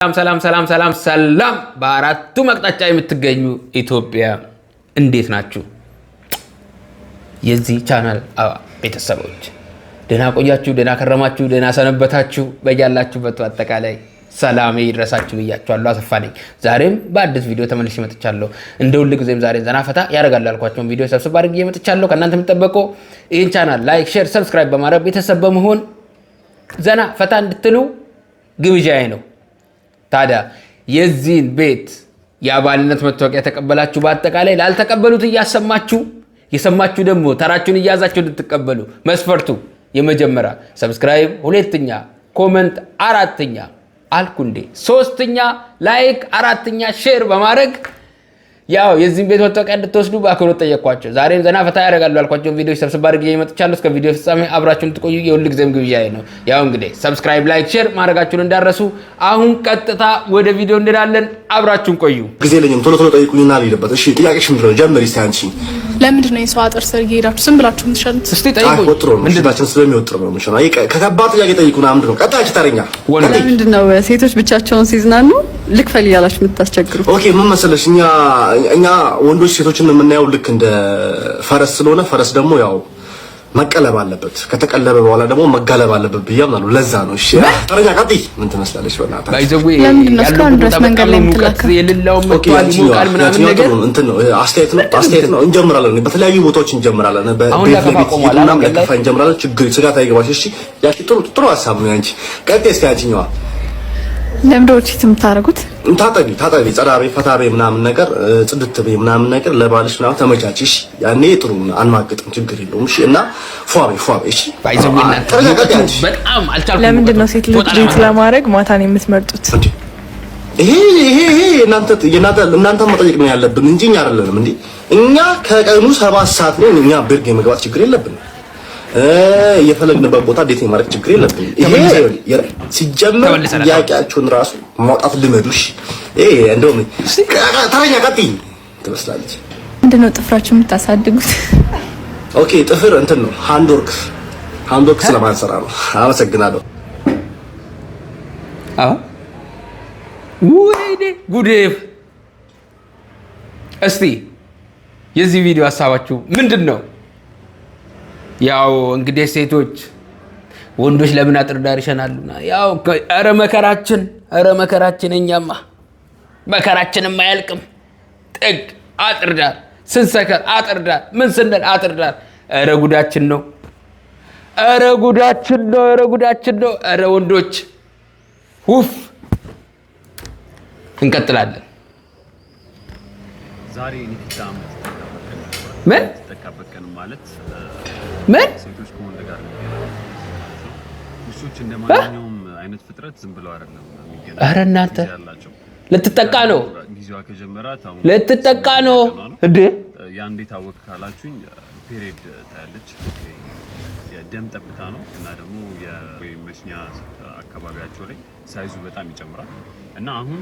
ሰላም በአራቱ መቅጣጫ የምትገኙ ኢትዮጵያ እንዴት ናችሁ? የዚህ ቻናል ቤተሰቦች ደህና ቆያችሁ፣ ደህና ከረማችሁ፣ ደህና ሰነበታችሁ። በያላችሁበት አጠቃላይ ሰላም ይድረሳችሁ ብያችኋለሁ። አሰፋ ነኝ። ዛሬም በአዲስ ቪዲዮ ተመልሼ መጥቻለሁ። እንደ ሁሉ ጊዜም ዛሬ ዘና ፈታ ያደርጋል ያልኳቸውን ቪዲዮ ሰብስብ አድርጌ መጥቻለሁ። ከእናንተ የምትጠበቀው ይህን ቻናል ላይክ፣ ሼር፣ ሰብስክራይብ በማድረግ ቤተሰብ በመሆን ዘና ፈታ እንድትሉ ግብዣዬ ነው። ታዲያ የዚህን ቤት የአባልነት መታወቂያ ተቀበላችሁ በአጠቃላይ ላልተቀበሉት እያሰማችሁ የሰማችሁ ደግሞ ተራችሁን እያዛችሁ እንድትቀበሉ መስፈርቱ የመጀመሪያ ሰብስክራይብ፣ ሁለተኛ ኮመንት፣ አራተኛ አልኩንዴ ሶስተኛ ላይክ፣ አራተኛ ሼር በማድረግ ያው የዚህን ቤት መታወቂያ እንድትወስዱ በአክብሮት ጠየቅኳቸው። ዛሬም ዘና ፈታ ያደርጋሉ ያልኳቸውን ቪዲዮዎች ሰብስብ አድርጌ መጥቻለሁ። እስከ ቪዲዮ ፍጻሜ አብራችሁን ትቆዩ የሁል ጊዜም ግብዣዬ ነው። ያው እንግዲህ ሰብስክራይብ፣ ላይክ፣ ሼር ማድረጋችሁን እንዳረሱ። አሁን ቀጥታ ወደ ቪዲዮ እንሄዳለን። አብራችሁን ቆዩ። ጊዜ የለኝም፣ ቶሎ ጠይቁኝና ልሂድበት። እሺ ጥያቄሽ ምንድን ነው? ጀምሪ እስቲ አንቺ። ለምንድን ነው የሰው አጥር ስር እየሄዳችሁ ዝም ብላችሁ የምትሸኑት? እስቲ ጠይቁኝ። ወጥሮ ነው ምንድናችን ስለሚወጥር ነው ምንሽ ነው? ከከባድ ጥያቄ ጠይቁና ምንድን ነው? ቀጣይ ተረኛ ምንድን ነው ሴቶች ብቻቸውን ሲዝናኑ ልክፈል እያላችሁ የምታስቸግሩ? ኦኬ ምን መሰለሽ፣ እኛ ወንዶች ሴቶችን የምናየው ልክ እንደ ፈረስ ስለሆነ ፈረስ ደግሞ ያው መቀለብ አለበት። ከተቀለበ በኋላ ደግሞ መጋለብ አለበት ብዬ አምናለሁ። ለዛ ነው። እሺ ተረኛ ቀጥይ። ምን ትመስላለሽ? በእናትህ ባይዘው ለምንድን ነው እስካሁን ድረስ መንገድ ላይ የምትላከው? የሌላው መጥቷል ይሞቃል ምናምን ነገር እንትን ነው። አስተያየት ነው። እንጀምራለን። በተለያዩ ቦታዎች እንጀምራለን። በቤት ምናምን ለከፋ እንጀምራለን። ችግር ስጋት አይገባሽ። እሺ ያቺ ጥሩ ሀሳብ ነው ያንቺ። ቀጥይ እስኪ አንቺኛዋ ለምንድን ነው የምታደርጉት? ታጠቢ ጸዳቤ ፈታቤ ምናምን ነገር ጽድትቤ ምናምን ነገር ለባልሽ ምናምን ተመቻችሽ። ያኔ ጥሩ አንማግጥም፣ ችግር የለውም። እሺ እና ፏቤ እሺ ባይዘው በጣም አልቻልኩም። ለምንድን ነው ሴት ልጅ ዴት ለማድረግ ማታን የምትመርጡት? ይሄ እናንተ መጠየቅ ነው ያለብን እንጂ እኛ አይደለንም እንዴ። እኛ ከቀኑ 7 ሰዓት ነው እኛ ብርግ የመግባት ችግር የለብንም። የፈለግንበት ቦታ ዴት የማድረግ ችግር የለብንም። ይሄ ሲጀመር ጥያቄያችሁን ራሱ ማውጣት ልመዱሽ። እንደውም ተረኛ ቀጥይ ትመስላለች። ምንድን ነው ጥፍራችሁ የምታሳድጉት? ኦኬ ጥፍር እንትን ነው ሃንድ ወርክ ስለማንሰራ ነው። አመሰግናለሁ። ወይኔ ጉዴ! እስቲ የዚህ ቪዲዮ ሀሳባችሁ ምንድን ነው? ያው እንግዲህ ሴቶች ወንዶች ለምን አጥር ዳር ይሸናሉና ያው ኧረ መከራችን እኛማ መከራችንም አያልቅም። ጥግ አጥር ዳር ስንሰከር አጥር ዳር ምን ስንል አጥር ዳር። ኧረ ጉዳችን ነው። ኧረ ወንዶች ውፍ። እንቀጥላለን። ዛሬ ኒኪታ ምን ተከበከን ማለት ምን ሴቶች ከወንድ ጋር እሱች እንደማንኛውም አይነት ፍጥረት ዝም ብለው አይደለም የሚገናኙት። ኧረ እናንተ ልትጠቃ ነው እንዴ? ያ እንዴት አወቅ ካላችሁኝ ፔሪድ ታያለች። የደም ጠብታ ነው እና ደግሞ የመሽኛ አካባቢያቸው ላይ ሳይዙ በጣም ይጨምራል እና አሁን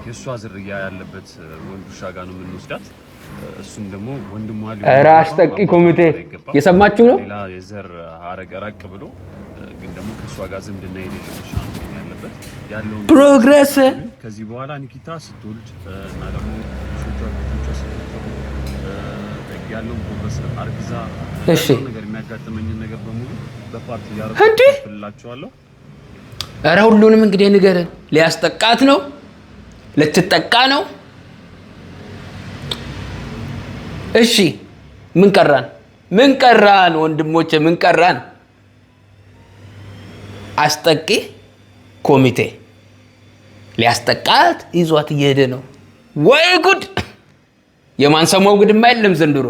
የእሷ ዝርያ ያለበት ወንድ ውሻ ጋር ነው የምንወስዳት። እሱም ደግሞ ወንድሟ ኧረ አስጠቂ ኮሚቴ የሰማችሁ ነው። ሌላ የዘር ሐረግ ራቅ ብሎ ግን ደግሞ ከእሷ ጋር ዝምድና የሌለው ውሻ ነው ያለበት ያለው ፕሮግረስ። ከዚህ በኋላ ኒኪታ ስትወልድ እና ደግሞ ሾቿ ስትወልድ ያለውን ፕሮግረስ አርግዛ ነገር የሚያጋጥመኝን ነገር በሙሉ በፓርት ያረጋግጥላችኋለሁ። ኧረ ሁሉንም እንግዲህ ንገረን። ሊያስጠቃት ነው? ልትጠቃ ነው? እሺ ምን ቀራን ወንድሞቼ? ምን ቀራን? አስጠቂ ኮሚቴ ሊያስጠቃት ይዟት እየሄደ ነው። ወይ ጉድ! የማንሰማው ግድማ የለም ዘንድሮ።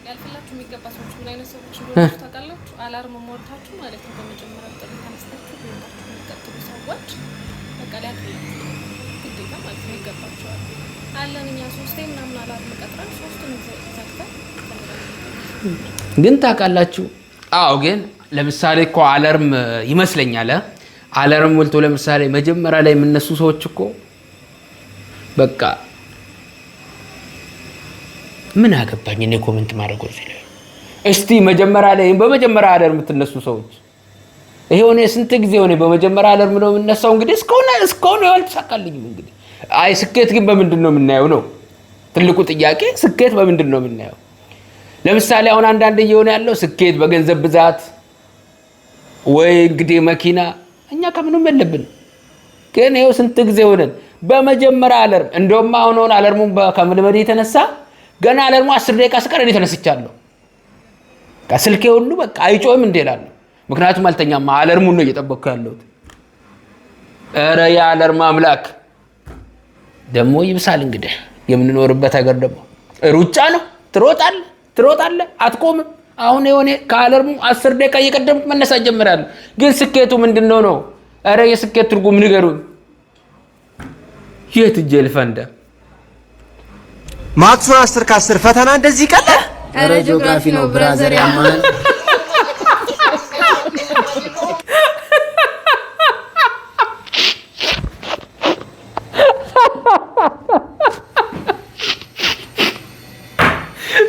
ያልፈላችሁ የሚገባ ሰዎች ምን አይነት ሰዎች እንደሆኑ ታውቃላችሁ? አላርም ሞልታችሁ ማለት ነው። በመጀመሪያ ጥሪ ተነስታችሁ ወጣችሁ የሚቀጥሉ ሰዎች በቃ ሊያልፈላችሁ ግዴታ ማለት ነው ይገባቸዋል። አለን እኛ 3 ምናምን አላርም ቀጥረን 3ቱን ዘግተን ግን ታውቃላችሁ። አዎ ግን ለምሳሌ እኮ አላርም ይመስለኛል አላርም ሞልቶ ለምሳሌ መጀመሪያ ላይ የምነሱ ሰዎች እኮ በቃ ምን አገባኝ እኔ ኮሜንት ማድረግ ወርሲ ላይ እስቲ መጀመሪያ ላይ በመጀመሪያ አላርም የምትነሱ ሰዎች ይሄው ስንት ጊዜ ሆነ በመጀመሪያ አለርም ነው የምነሳው። እንግዲህ እስካሁን ያልተሳካልኝም። እንግዲህ አይ ስኬት ግን በምንድን ነው የምናየው ነው ትልቁ ጥያቄ። ስኬት በምንድን ነው የምናየው? ለምሳሌ አሁን አንዳንድ እየሆነ ያለው ስኬት በገንዘብ ብዛት ወይ እንግዲህ መኪና፣ እኛ ከምንም የለብን። ግን ይሄው ስንት ጊዜ ሆነን በመጀመሪያ አለርም እንደውም አሁን አለርሙ ከመልመድ የተነሳ ገና አለርሙ 10 ደቂቃ ስቀር እኔ ተነስቻለሁ። ከስልኬ ሁሉ በቃ አይጮህም እንዴ እላለሁ። ምክንያቱም አልተኛም፣ አለርሙን ነው እየጠበቅኩ ያለሁት። ኧረ የአለርም አምላክ ደግሞ ይብሳል። እንግዲህ የምንኖርበት ሀገር ደግሞ ሩጫ ነው። ትሮጣለህ አትቆምም። አሁን የሆነ ከአለርሙ 10 ደቂቃ እየቀደምኩ መነሳት ጀምራለሁ። ግን ስኬቱ ምንድነው ነው? ኧረ የስኬት ትርጉም ንገሩኝ። የት እጄ ልፈንዳ? ማክሱን 10 ከ10 ፈተና እንደዚህ ቀላል? ኧረ ጂኦግራፊ ነው ብራዘር ያማን።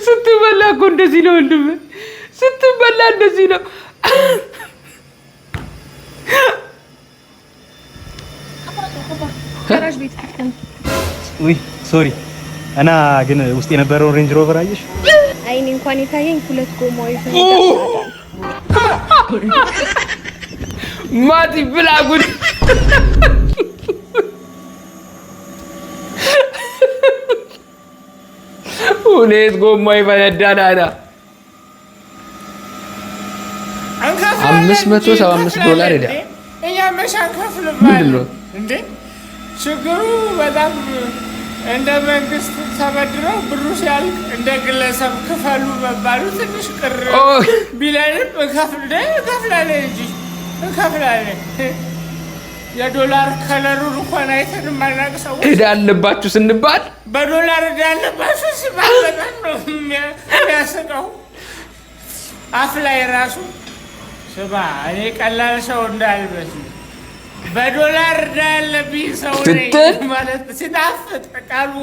ስትበላ እኮ እንደዚህ ነው ወንድም፣ ስትበላ እንደዚህ ነው። ውይ ሶሪ እና ግን ውስጥ የነበረው ሬንጅ ሮቨር አየሽ? አይኔ እንኳን የታየኝ 2 ጎማው ይፈንዳ ማቲ ብላ ጉድ። ሁለት ጎማ ይፈነዳል አለ። $575 ሄዳ እኛ መሻን ከፍልም ምንድን ነው እንዴ ችግሩ? በጣም እንደ መንግስት ተበድረው ብሩ ሲያልቅ እንደ ግለሰብ ክፈሉ መባሉ ትንሽ ቅር ቢለንም እንከፍላለን እንጂ እንከፍላለን። የዶላር ከለሩን እንኳን አይተን የማናውቅ ሰዎች ዕዳ አለባችሁ ስንባል በዶላር ዕዳ አለባችሁ ሲባል በጣም ነው የሚያስቀው። አፍ ላይ ራሱ ስማ እኔ ቀላል ሰው እንዳልመስል በዶላር ዕዳ ያለብኝ ሰው ነኝ ማለት ሲጣፍጥ ቃሉ።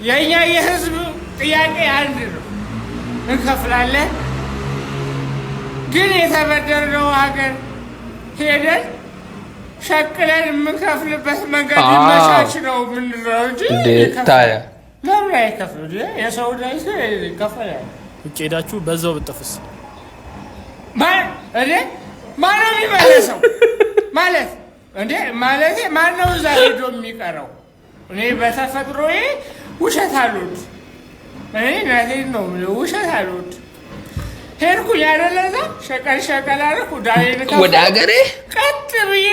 የእኛ የህዝብ ጥያቄ አንድ ነው፣ እንከፍላለን። ግን የተበደርነው ሀገር ሄደን ሸቅለን የምንከፍልበት መንገድ ይመቻች ነው የምንለው እንጂ ታያ ለምን አይከፍሉ? የሰው ላይ ይከፈላል። ውጭ ሄዳችሁ በዛው ብትጠፍስ ማነው የሚመለሰው? ማለት እንዴ ማለት ማነው እዛ ሄዶ የሚቀረው? እኔ በተፈጥሮዬ ውሸት አልወድ። እኔ እናቴን ነው ውሸት አልወድ። ሄድኩኝ አይደለ እዛ ሸቀል አልኩ ወደ ሀገሬ ቀጥ ብዬ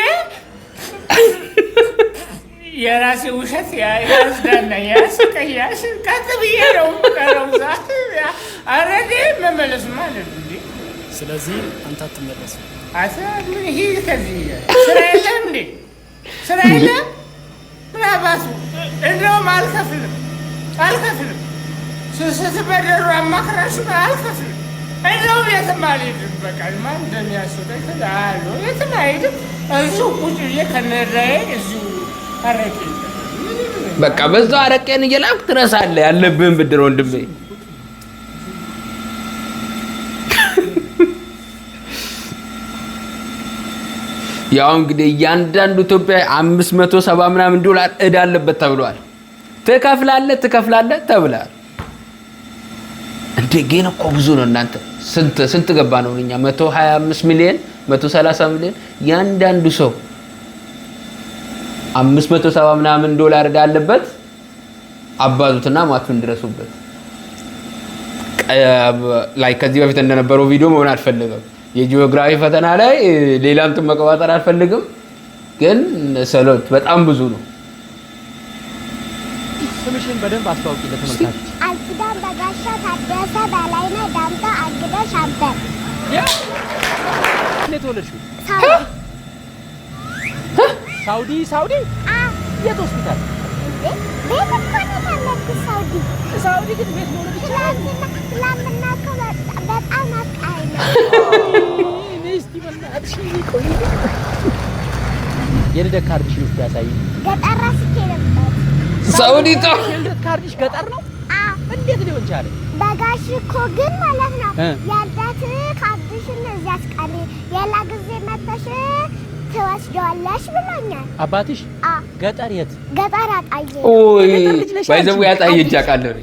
የራሴ ውሸት ያስዳናኝ ያስቀያሽ ቀጥ ብዬ ነው የምቀረው እዛ። ኧረ መመለስ ማለት እንዴ። ስለዚህ አንተ አትመለስም። ምን ሂድ ከዚህ ስራ የለም እንዴ? ስራ የለም ምን አባቱ። እንደውም አልከፍልም ስትበደሩ አማክራችሁ አልከፍልም። እንደውም የትም አልሄድም። በቃ ማን እንደሚያስወጣኝ ከዛሎ የትም አይሄድም። እዚሁ ቁጭ ብዬ ከነዳዬ እዚሁ አረቄ በቃ በዛው አረቄን እየላክ ትረሳለህ ያለብህን ብድር ወንድሜ። ያው እንግዲህ እያንዳንዱ ኢትዮጵያ $570 ምናምን ዕዳ አለበት ተብሏል። ትከፍላለህ ተብሏል። እንዴ ግን እኮ ብዙ ነው እናንተ። ስንት ገባ ነው እኛ 125 ሚሊዮን 130 ሚሊዮን ያንዳንዱ ሰው $570 ምናምን ዕዳ አለበት። አባዙትና ማቱን ድረሱበት። ላይ ከዚህ በፊት እንደነበረው ቪዲዮ መሆን አልፈልግም። የጂኦግራፊ ፈተና ላይ ሌላም መቀባጠር አልፈልግም። ግን ሰሎት በጣም ብዙ ነው። ስምሽን በደንብ አስተዋውቂ ለተመልካቾች። አልኪዳን በጋሻው ታደሰ በላይነህ ዳምጠው አግደው ሻምበል። እንዴት ተወለድሽው? ሳውዲ? የት ሆስፒታል? ቤት እኮ ነው ያለብሽ ሳውዲ ግን ቤት ነው ይችላል። ትላንትና እኮ በጣም አቃይ ነው። እስቲ በእናትሽ ቆይ የልደት ካርድሽን እስቲ ያሳይ። ገጠር ራስቼ ነበር ሳውዲ ጣ የልደት ካርድሽ ገጠር ነው? እንዴት ሊሆን ቻለ? በጋሽ እኮ ግን ማለት ነው የልደት ካርድሽን እዚያ አስቀሪ የላ ጊዜ መተሽ ትወስጂዋለሽ ብሎኛል አባትሽ? ገጠር የት? ገጠር አጣዬ። ኦይ ባይዘው ያጣዬ እጃቃለሁ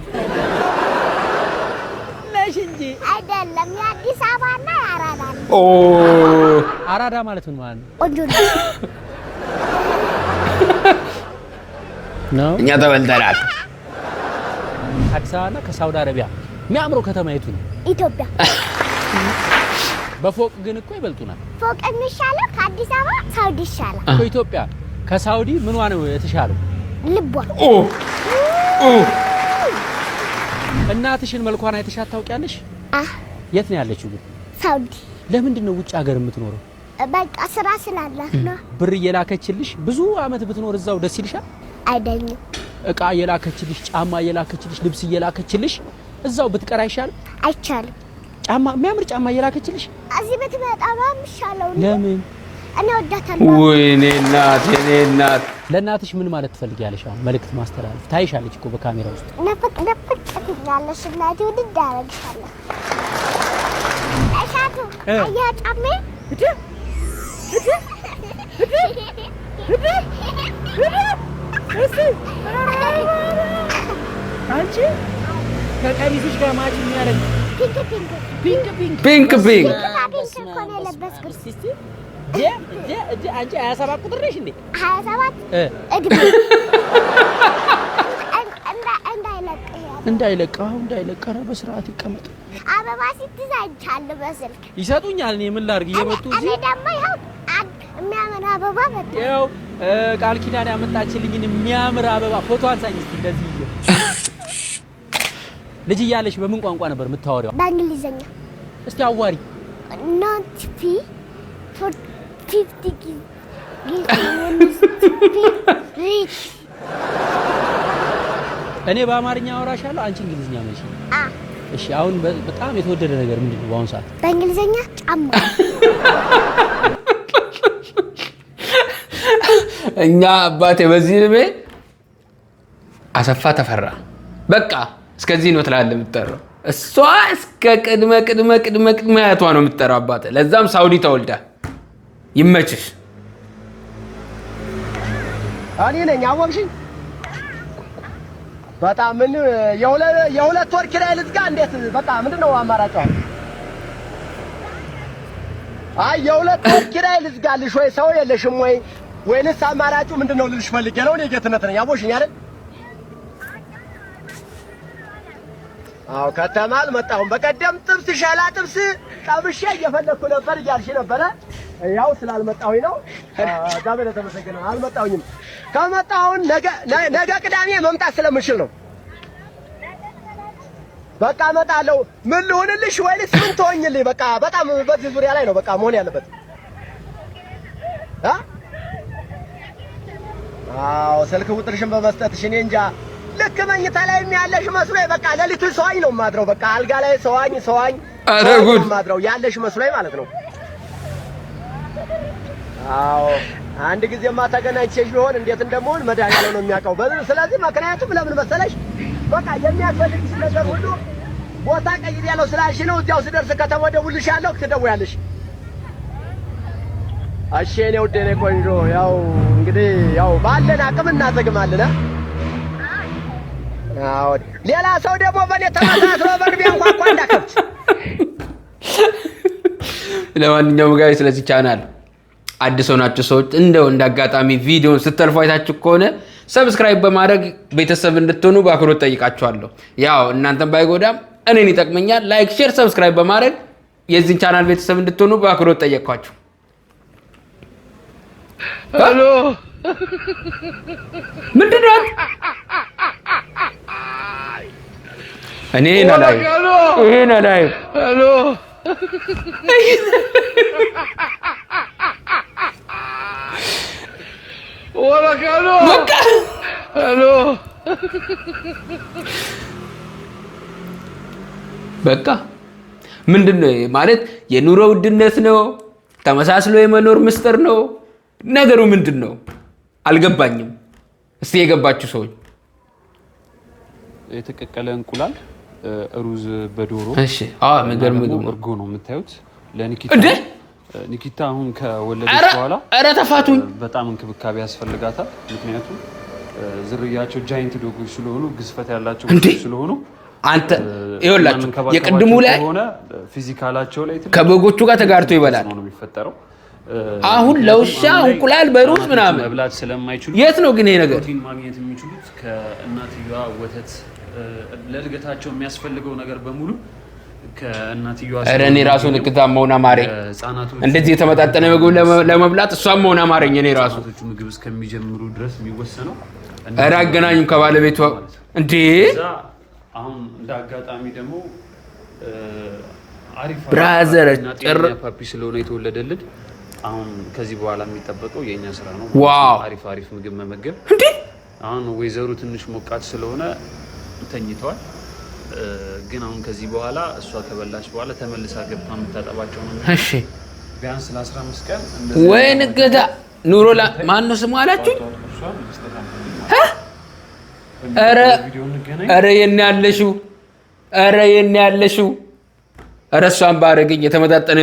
ነሽ እንጂ አይደለም የአዲስ አበባና የአራዳ ኦ አራዳ ማለት ምን ማለት ነው? ቆንጆ ነው። እኛ ተበልተናል። አዲስ አበባና ከሳውዲ አረቢያ የሚያምረው ከተማ የቱ ነው? ኢትዮጵያ። በፎቅ ግን እኮ ይበልጡናል። ፎቅ የሚሻለው ከአዲስ አበባ ሳውዲ ይሻላል። ከኢትዮጵያ ከሳውዲ ምንዋ ነው የተሻለው? ልቧ። እናትሽን መልኳን አይተሻት ታውቂያለሽ? የት ነው ያለችው ግን? ሳውዲ። ለምንድን ነው ውጭ ሀገር የምትኖረው? በቃ ስራ ስላላት ነው። ብር እየላከችልሽ ብዙ አመት ብትኖር እዛው ደስ ይልሻል? አይደኝም። እቃ እየላከችልሽ፣ ጫማ እየላከችልሽ፣ ልብስ እየላከችልሽ እዛው ብትቀር አይሻልም? አይቻልም። ጫማ የሚያምር ጫማ እየላከችልሽ እዚህ ብትመጣ ነው የሚሻለው። ለምን? እኔ ወዳታለሁ። ወይኔ እናት ለእናትሽ ምን ማለት ትፈልጊያለሽ? አሁን መልእክት ማስተላለፍ ታይሻለች እኮ በካሜራ ውስጥ። ነፍቅ ትኛለሽ እናቴ ውድድ አደርግሻለሁ። እሻቱ አያ ጫሜ አንቺ ከቀሚስሽ ጋር ማች የሚያደርግ ፒንክ እኮ ነው የለበስኩት። አንቺ 27 ቁጥር ነሽ እንዴ? 27 እድሜ እንዳይለቀ በስርዓት ይቀመጥ። አበባ ሲትዛቻለሁ በስልክ ይሰጡኛል። እኔ ምን ላድርግ እየመጡ እኔ ደግሞ ይኸው የሚያምር አበባ መጣ። ይኸው ቃል ኪዳን ያመጣችልኝን የሚያምር አበባ ፎቶ አንሳኝ እስቲ። እንደዚህ ልጅ እያለሽ በምን ቋንቋ ነበር የምታወሪው? በእንግሊዘኛ። እስቲ አዋሪ። not fee for 50 rich እኔ በአማርኛ አወራሻለሁ፣ አንቺ እንግሊዝኛ ነሽ። እሺ አሁን በጣም የተወደደ ነገር ምንድነው በአሁን ሰዓት? በእንግሊዘኛ ጫማ። እኛ አባቴ በዚህ ልቤ አሰፋ ተፈራ በቃ እስከዚህ ነው ትላለህ የምትጠራው። እሷ እስከ ቅድመ አያቷ ነው የምትጠራው አባቴ። ለዛም ሳውዲ ተወልዳ። ይመችሽ። እኔ ነኝ አወቅሽኝ። በጣም ምን የሁለት ወር ኪራይ ልዝጋ? እንዴት በቃ ምንድነው አማራጭ? አይ የሁለት ወር ኪራይ ልዝጋልሽ ወይ ሰው የለሽም ወይ ወይንስ አማራጩ ምንድነው ልልሽ ፈልጌ ነው። እኔ ጌትነት ነኝ አወቅሽኝ አይደል? አዎ ከተማ አልመጣሁም። በቀደም ጥብስ ሻላ ጥብስ ጠብሼ እየፈለኩ ነበር እያልሽ ነበረ። ያው ስላልመጣሁኝ ነው። ዳበለ ተመሰገነ። አልመጣሁኝም። ከመጣሁን ነገ ቅዳሜ መምጣት ስለምችል ነው። በቃ እመጣለሁ። ምን ልሁንልሽ ወይስ ምን ትሆኝልኝ? በቃ በጣም በዚህ ዙሪያ ላይ ነው በቃ መሆን ያለበት። አዎ ስልክ ቁጥርሽን በመስጠትሽ እኔ እንጃ ልክ መኝታ ላይ ያለሽ መስሎኝ በቃ ሌሊቱን ሰዋኝ ነው ማድረው። በቃ አልጋ ላይ ሰዋኝ አረጉድ ማድረው ያለሽ መስሎኝ ማለት ነው። አዎ አንድ ጊዜማ ተገናኝቼሽ ቢሆን እንዴት እንደምሆን መድኃኒዓለም ነው የሚያውቀው። ስለዚህ ምክንያቱም ለምን መሰለሽ በቃ የሚያስፈልግሽ ነገር ሁሉ ቦታ ቀይሬያለሁ ስላልሽ ነው። እዚያው ስደርስ ከተማ እደውልልሻለሁ፣ ትደውያለሽ። እሺ እኔ ውዴ ነኝ ቆንጆ። ያው እንግዲህ ያው ባለን አቅም እናዘግማለን። አዎ ሌላ ሰው ደግሞ በኔ ተመሳስሎ በግቤ እንኳን እንዳከብት። ለማንኛውም ጋር ስለዚህ ቻናል አዲስ ሆናችሁ ሰዎች እንደው እንዳጋጣሚ ቪዲዮን ስትልፉ አይታችሁ ከሆነ ሰብስክራይብ በማድረግ ቤተሰብ እንድትሆኑ በአክብሮት ጠይቃችኋለሁ። ያው እናንተን ባይጎዳም እኔን ይጠቅመኛል። ላይክ፣ ሼር፣ ሰብስክራይብ በማድረግ የዚህን ቻናል ቤተሰብ እንድትሆኑ በአክብሮት ጠየቅኳችሁ። ሄሎ ምንድነው? እኔ ነላይ ሄሎ ወራካሎ ሄሎ በቃ ምንድነው ማለት? የኑሮ ውድነት ነው? ተመሳስሎ የመኖር ምስጢር ነው? ነገሩ ምንድነው? አልገባኝም። እስቲ የገባችሁ ሰዎች የተቀቀለ እንቁላል፣ ሩዝ በዶሮ እሺ፣ ምግብ እርጎ ነው የምታዩት። ለኒኪታ እንዴ ኒኪታ አሁን ከወለደች በኋላ ተፋቱኝ በጣም እንክብካቤ ያስፈልጋታል። ምክንያቱም ዝርያቸው ጃይንት ዶጎች ስለሆኑ ግዝፈት ያላቸው ስለሆኑ አንተ ይኸውላችሁ የቅድሙ ላይ ሆነ ፊዚካላቸው ላይ ከበጎቹ ጋር ተጋርቶ ይበላል ነው የሚፈጠረው። አሁን ለውሻ እንቁላል በሩዝ ምናምን መብላት ስለማይችሉ የት ነው ግን ይሄ ነገር ፕሮቲን ማግኘት የሚችሉት ከእናትየዋ ወተት ለእድገታቸው የሚያስፈልገው ነገር በሙሉ ከእናትየዋ እኔ ራሱ ንክታ መሆን አማረኝ እንደዚህ የተመጣጠነ ምግብ ለመብላት እሷም መሆን አማረኝ እኔ ራሱ ምግብ እስከሚጀምሩ ድረስ የሚወሰነው አገናኙም ከባለቤቷ እንዴ አሁን እንዳጋጣሚ ደግሞ አሪፍ ብራዘር ፓፒ ስለሆነ የተወለደልን አሁን ከዚህ በኋላ የሚጠበቀው የኛ ስራ ነው አሪፍ ምግብ መመገብ እንዴ አሁን ወይዘሩ ትንሽ ሞቃት ስለሆነ ተኝተዋል ግን አሁን ከዚህ በኋላ እሷ ከበላች በኋላ ተመልሳ ገብታ የምታጠባቸው ነው እሺ ቢያንስ ለ15 ቀን ወይ ንገዳ ኑሮ ማን ነው ስሙ አላችሁ ኧረ የኔ ያለሽው ኧረ እሷን ባረገኝ የተመጣጠነ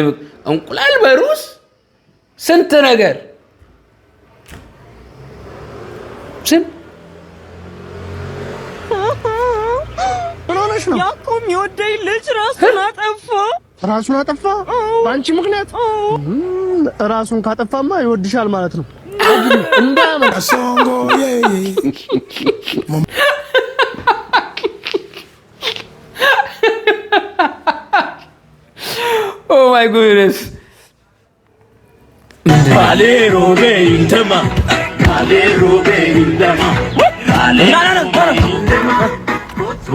እንቁላል በሩዝ ስንት ነገር ያኮ የሚወደኝ ልጅ ራሱን አጠፋ በአንቺ ምክንያት ራሱን ካጠፋማ ይወድሻል ማለት ነው Oh my goodness.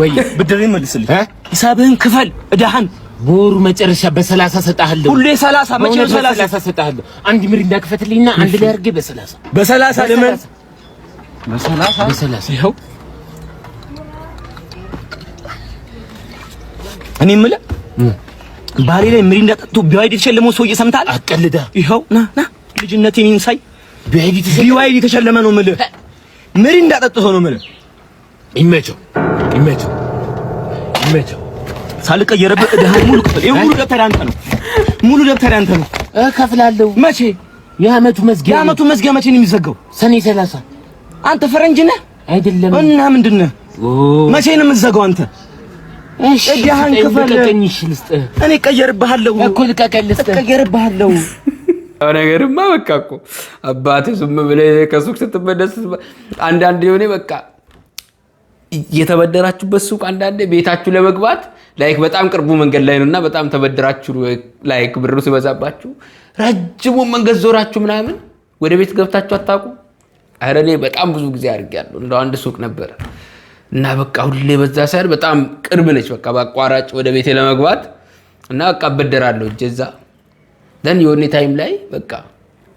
ወይ ብድር ይመልስልኝ ሂሳብህን ክፈል እዳህን ቦሩ መጨረሻ በ30 ሰጣለሁ ሁሌ 30 መቼ 30 ሰጣለሁ አንድ ምሪንዳ ክፈትልኝና አንድ ላይ አድርጌ በ30 ለምን በ30 ይኸው እኔ የምልህ ባሌ ላይ ምሪንዳ ጠጥቶ ቢዋይዲ ተሸለመው ሰውዬ ሰምታል አቀልዳ ይኸው ና ልጅነቴን እንሳይ ቢዋይዲ ተሸለመ ነው የምልህ ምሪንዳ ጠጥቶ ነው የምልህ ይመቸው ሳልቀየረበት እዳህን ሙሉ ክፈል ይሄ ሙሉ ደብተር ያንተ ነው እከፍላለሁ መቼ የዓመቱ መዝጊያ መቼ ነው የሚዘጋው ሰኔ 30 አንተ ፈረንጅ ነህ አይደለም እና ምንድነው መቼ ነው የምትዘጋው አንተ እሺ እዳህን ክፈል እኔ እቀየርብሃለሁ እኮ እቀየርብሃለሁ ነገርማ በቃ እኮ አባቴ ዝም ብለህ ከሱቅ ስትመለስ አንዳንዴ የሆነ በቃ የተበደራችሁበት ሱቅ አንዳንዴ ቤታችሁ ለመግባት ላይክ በጣም ቅርቡ መንገድ ላይ ነውና በጣም ተበደራችሁ ላይክ ብሩ ሲበዛባችሁ ረጅሙ መንገድ ዞራችሁ ምናምን ወደ ቤት ገብታችሁ አታውቁ? ኧረ እኔ በጣም ብዙ ጊዜ አድርጌያለሁ። እንደው አንድ ሱቅ ነበር እና በቃ ሁሌ በዛ ሳይሆን በጣም ቅርብ ነች በቃ በአቋራጭ ወደ ቤቴ ለመግባት እና በቃ እበደራለሁ እዛ ደን የሆነ ታይም ላይ በቃ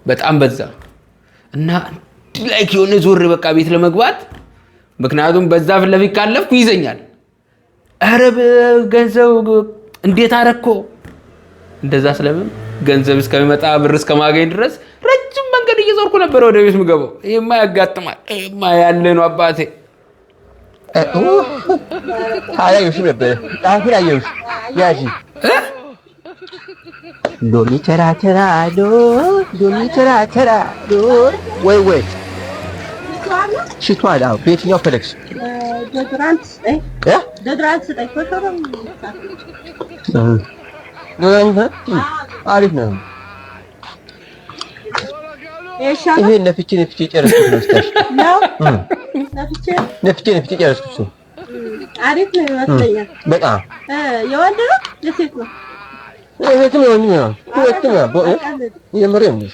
በጣም በዛ እና ላይክ የሆነ ዞር በቃ ቤት ለመግባት ምክንያቱም በዛ ፊት ለፊት ካለፍኩ ይዘኛል። ኧረ ገንዘብ እንዴት አረኮ እንደዛ ስለምን ገንዘብ እስከሚመጣ ብር እስከማገኝ ድረስ ረጅም መንገድ እየዞርኩ ነበር ወደ ቤት ምገባው። ይሄማ ያጋጥማል። ይሄማ ያለ ነው አባቴ። አያዩሽ ነበር ታፊራ አያዩሽ ያጂ ዶሚ ተራ ወይ ሽቷል። አዎ በየትኛው ፈለግሽ? ዶድራንት አሪፍ ነው። ይሄ ነፍቼ ጨረስኩት ነው ስታሽ ነው ነፍቼ ጨረስኩት ነው። አሪፍ ነው ይመስለኛል በጣም የወንድ ነው የሴት ነው? የሴትም የወንድም ነው ሁለቱም ነው የምሬም ነው።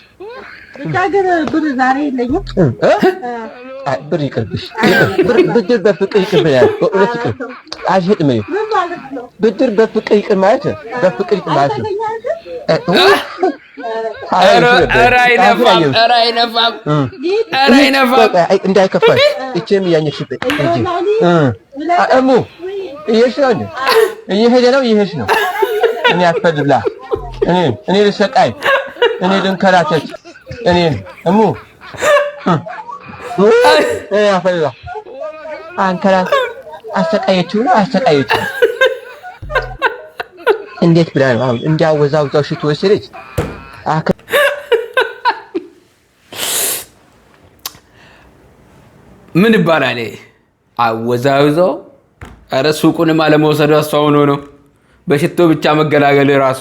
ብቻ ግን ብር ዛሬ የለኝም። ብር ይቅርብሽ። ብድር በፍቅር ይቅር ብለናል። በእውነት ይቅር አልሸጥም። ብድር በፍቅር ይቅር ማለት በፍቅር ይቅር ማለት ነው። ኧረ አይነፋም እንዳይከፋሽ እችንም እያኘሽበት እንጂ እሙ እየሄድሽ ነው እንዴ? እየሄድሽ ነው። እኔ አትፈልግላ እኔ ልሰቃይ እኔ ልንከራተት እኔ እሙ አፈላ አንከራት አሰቃየችው እንዴት ብላ ነው አሁን እንዲያወዛውዛው ሽቶ ወሰደች? ምን ይባላል አወዛውዘው። ኧረ ሱቁንም አለመውሰዱ አስተው ነው በሽቶ ብቻ መገላገል ራሱ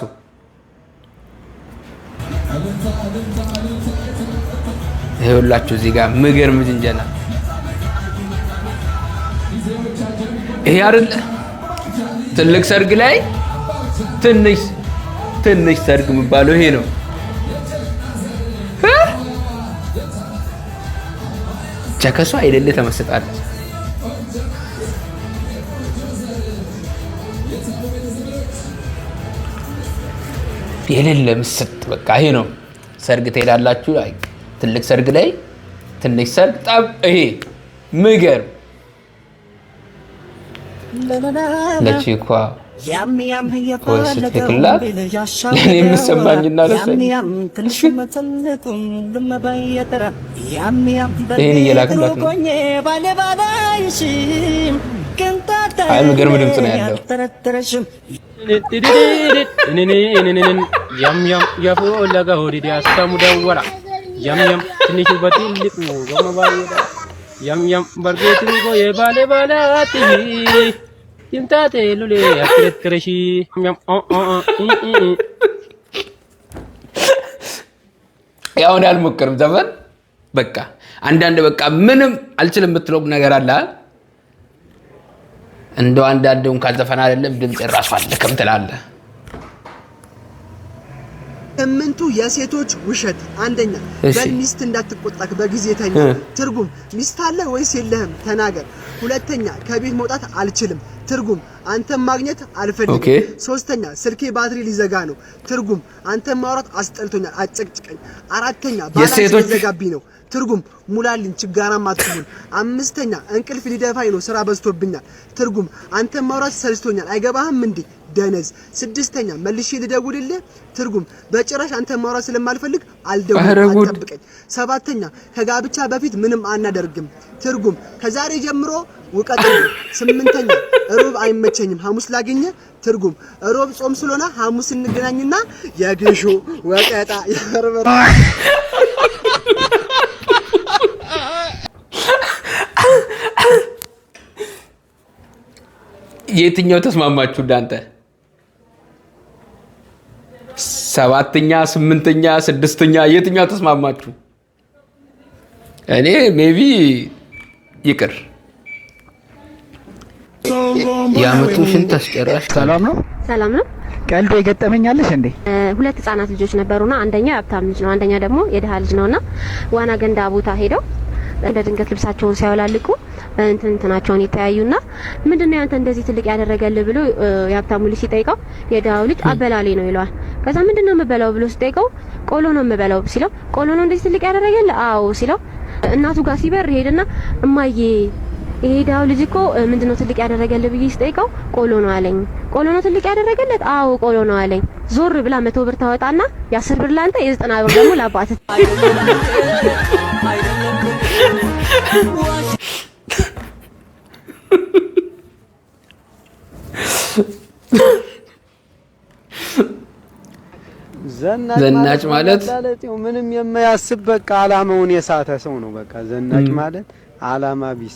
ይኸውላችሁ እዚህ ጋር ምግርም ጅንጀና ይሄ አይደል ትልቅ ሰርግ ላይ ትንሽ ሰርግ የሚባለው ይሄ ነው። ቸከሷ አይደለ ተመስጣለች። የሌለ ምስጥ በቃ ይሄ ነው ሰርግ ትሄዳላችሁ። አይ ትልቅ ሰርግ ላይ ትንሽ ሰርግ ጠብ ይሄ ምግርም ለቺኳ ወይስ ትክክላት ለኔ የምሰማኝና ለሰኝ ይሄን እየላክላት ነው። አይ ምግርም ድምፅ ነው ያለው። ያም ያፎ ለጋ ሆዲዲ አስተሙ ደወላ ያም ትንሽ በትልቅ ነው ገመባየዳ ያም በርጌት ነው የባለ ባላት ይምጣቴ ሉሌ አትረትረሺ ያም ያው አልሞክርም ዘፈን በቃ አንዳንድ በቃ ምንም አልችልም የምትለው ነገር አለ እንደው አንዳንድ እንኳን ዘፈን አይደለም ድምጽ ራሱ አልከም ትላለህ። እምንቱ የሴቶች ውሸት አንደኛ በሚስት እንዳትቆጣክ በጊዜ ተኛ። ትርጉም ሚስት አለ ወይስ የለህም ተናገር። ሁለተኛ ከቤት መውጣት አልችልም። ትርጉም አንተም ማግኘት አልፈልግም። ሶስተኛ ስልኬ ባትሪ ሊዘጋ ነው። ትርጉም አንተም ማውራት አስጠልቶኛል አጨቅጭቀኝ። አራተኛ ባትሪ ሊዘጋብኝ ነው። ትርጉም ሙላልኝ ችጋራም አትሁን። አምስተኛ እንቅልፍ ሊደፋኝ ነው ስራ በዝቶብኛል። ትርጉም አንተም ማውራት ሰልስቶኛል አይገባህም እንዴ ደነዝ። ስድስተኛ መልሼ ልደውልልህ። ትርጉም በጭራሽ አንተም ማውራት ስለማልፈልግ አልደውልም አትጠብቀኝ። ሰባተኛ ከጋብቻ በፊት ምንም አናደርግም። ትርጉም ከዛሬ ጀምሮ ውቀጥኝ። ስምንተኛ ሮብ አይመቸኝም ሐሙስ ላገኘ። ትርጉም ሮብ ጾም ስለሆነ ሐሙስ እንገናኝና የግሾ ወቀጣ የበርበራ የትኛው ተስማማችሁ እናንተ? ሰባተኛ፣ ስምንተኛ፣ ስድስተኛ የትኛው ተስማማችሁ? እኔ ሜቢ ይቅር ያመጡ ሽንት አስጨራሽ። ሰላም ነው? ሰላም ነው። ቀልድ የገጠመኛለሽ እንዴ? ሁለት ህጻናት ልጆች ነበሩና አንደኛ የሀብታም ልጅ ነው፣ አንደኛ ደግሞ የድሃ ልጅ ነውና ዋና ገንዳ ቦታ ሄደው እንደ ድንገት ልብሳቸውን ሲያወላልቁ እንትናቸውን ይተያዩና ምንድነው ያንተ እንደዚህ ትልቅ ያደረገልህ ብሎ የሀብታሙ ልጅ ሲጠይቀው የድሃው ልጅ አበላሌ ነው ይለዋል። ከዛ ምንድነው የምበላው ብሎ ሲጠይቀው ቆሎ ነው የምበላው ሲለው ቆሎ ነው እንደዚህ ትልቅ ያደረገልህ? አዎ ሲለው እናቱ ጋር ሲበር ሄድና እማዬ ይሄ ድሃው ልጅ እኮ ምንድነው ትልቅ ያደረገልህ ብዬ ሲጠይቀው ቆሎ ነው አለኝ። ቆሎ ነው ትልቅ ያደረገለት? አዎ ቆሎ ነው አለኝ። ዞር ብላ 100 ብር ታወጣና የ10 ብር ላንተ የ90 ብር ደግሞ ለአባትህ ዘናጭ ማለት ምንም የማያስብ በቃ አላማውን የሳተ ሰው ነው። በቃ ዘናጭ ማለት አላማ ቢስ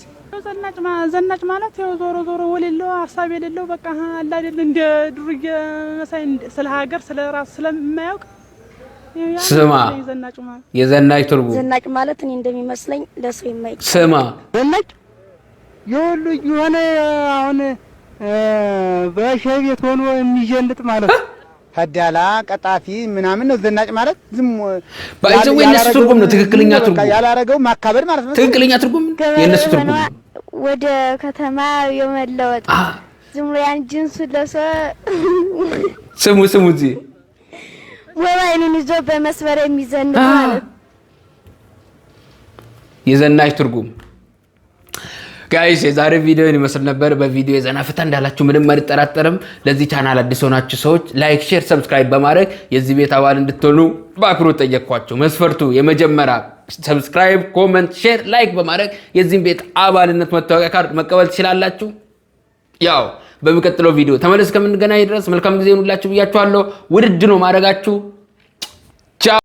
ዘናጭ ማለት ያው ዞሮ ዞሮ ወለለው ሐሳብ የሌለው በቃ አለ አይደል እንደ ዱርዬ መሳይ ስለ ሀገር ስለ ራስ ስለማያውቅ ስማ የዘናጭ ትርጉም ዘናጭ ማለት እኔ እንደሚመስለኝ ለሰው የማይቅ ስማ ዘናጭ የሁሉ የሆነ አሁን በሸቤት ሆኖ የሚጀልጥ ማለት ታዳላ ቀጣፊ ምናምን ነው። ዘናጭ ማለት ዝም ባይዘው የነሱ ትርጉም ነው። ትክክለኛ ትርጉም ያላረገው ማካበድ ማለት ነው። ትክክለኛ ትርጉም የነሱ ትርጉም ወደ ከተማ የመለወጥ ዝም ብሎ ያን ጂንስ ለሰ ስሙ እዚህ ወይኔን ይዞ በመስመር የሚዘንብ ማለት የዘናጭ ትርጉም። ጋይስ የዛሬ ቪዲዮ ይመስል ነበር። በቪዲዮ የዘና ፈታ እንዳላችሁ ምንም አልጠራጠርም። ለዚህ ቻናል አዲስ ሆናችሁ ሰዎች ላይክ፣ ሼር፣ ሰብስክራይብ በማድረግ የዚህ ቤት አባል እንድትሆኑ በአክብሮት ጠየቅኳችሁ። መስፈርቱ የመጀመሪያ ሰብስክራይብ፣ ኮሜንት፣ ሼር፣ ላይክ በማድረግ የዚህ ቤት አባልነት መታወቂያ ካርድ መቀበል ትችላላችሁ። ያው በሚቀጥለው ቪዲዮ ተመለስ ከምንገናኝ ድረስ መልካም ጊዜ ይሁንላችሁ ብያችኋለሁ። ውድድ ነው ማድረጋችሁ።